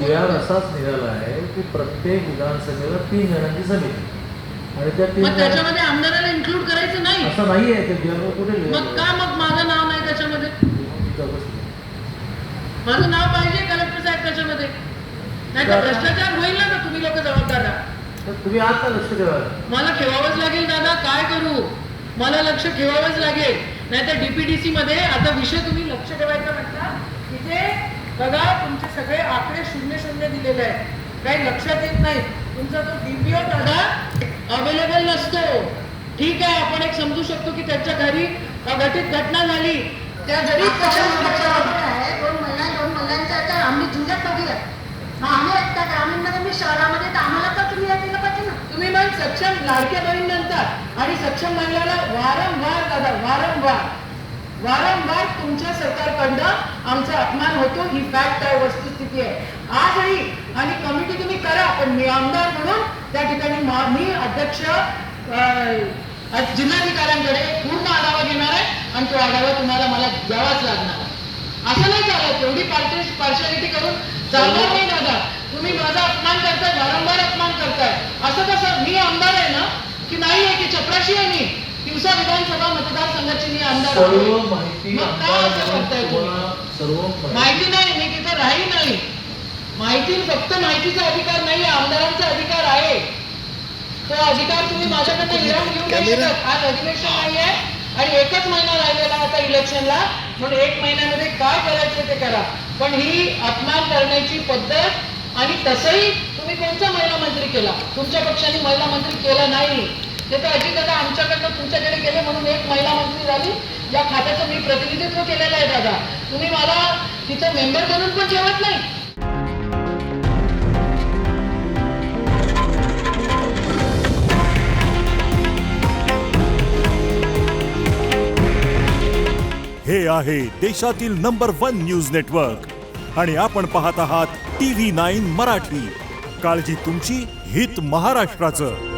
GR असाच निघाला आहे की प्रत्येक विधानसभेला 3 जणांची समिती आणि त्या 3 मग त्याच्यामध्ये आमदाराला इन्क्लूड करायचं नाही असं नाही आहे. ते जीआर कुठे मग का मग माझं नाव नाही त्याच्यामध्ये? माझं नाव पाहिजे कलेक्टर साहेब त्याच्यामध्ये, नाही तर भ्रष्टाचार होईल ना. तुम्ही लोक जबाबदार आहात. तुम्ही आता लक्ष ठेवा. मला ठेवावंच लागेल दादा, काय करू, मला लक्ष ठेवावंच लागेल. नाही तर डीपीडीसी मध्ये आता विषय तुम्ही लक्ष ठेवायचा म्हटला, तिथे बघा तुमचे सगळे आकडे 0-0 दिलेले आहेत, काही लक्षात येत नाही. तुमचा तो डीपीओ दादा अवेलेबल नसतो. ठीक आहे, आपण एक समजू शकतो की त्याच्या घरी अघटित घटना झाली, त्या घरी 2 महिन्यांचा आता आम्ही जिल्ह्यात बघूया. आम्ही आता ग्रामीणमध्ये मी शहरामध्ये तर आम्हाला तर तुम्ही हे केलं पाहिजे ना. तुम्ही मग सक्षम लाडक्या बहीण म्हणतात आणि सक्षम महिलाला वारंवार दादा वारंवार तुमच्या सरकारकडनं आमचा अपमान होतो. ही फॅक्ट आहे, वस्तुस्थिती आहे आजही. आणि कमिटी तुम्ही करा, पण मी आमदार म्हणून त्या ठिकाणी मी अध्यक्ष जिल्हाधिकाऱ्यांकडे पूर्ण आढावा घेणार आहे आणि तो आढावा तुम्हाला मला द्यावाच लागणार आहे. असं नाही चालत, एवढी पार्शालिटी करून चालणार नाही दादा. तुम्ही माझा अपमान करताय, वारंवार अपमान करताय. असं कसं? मी आमदार आहे ना की नाही आहे की चपराशी आहे मी? तिवसा विधानसभा मतदारसंघाची मी आमदार आहे. मग का असं करताय तुम्ही? माहिती नाही, मी तिथे राही नाही. माहिती फक्त माहितीचा अधिकार नाही, आमदारांचा अधिकार आहे. तो अधिकार तुम्ही माझ्याकडनं हिरावून घेऊ नाही शकत. आज अधिवेशन नाही आहे आणि 1च महिना राहिलेला आता इलेक्शनला, म्हणून 1 महिन्यामध्ये काय करायचं ते करा. पण ही अपमान करण्याची पद्धत, आणि तसंही तुम्ही कोणता महिला मंत्री केला? तुमच्या पक्षाने महिला मंत्री केला नाही. ते तर अजितदादा आमच्याकडनं तुमच्याकडे गेले म्हणून 1 महिला मंत्री झाली. या खात्याचं मी प्रतिनिधित्व केलेलं आहे दादा. तुम्ही मला तिथं मेंबर म्हणून पण ठेवत नाही. हे आहे देशातील नंबर 1 न्यूज नेटवर्क आणि आपण पाहत आहात TV9 मराठी. काळजी तुमची, हित महाराष्ट्राचं.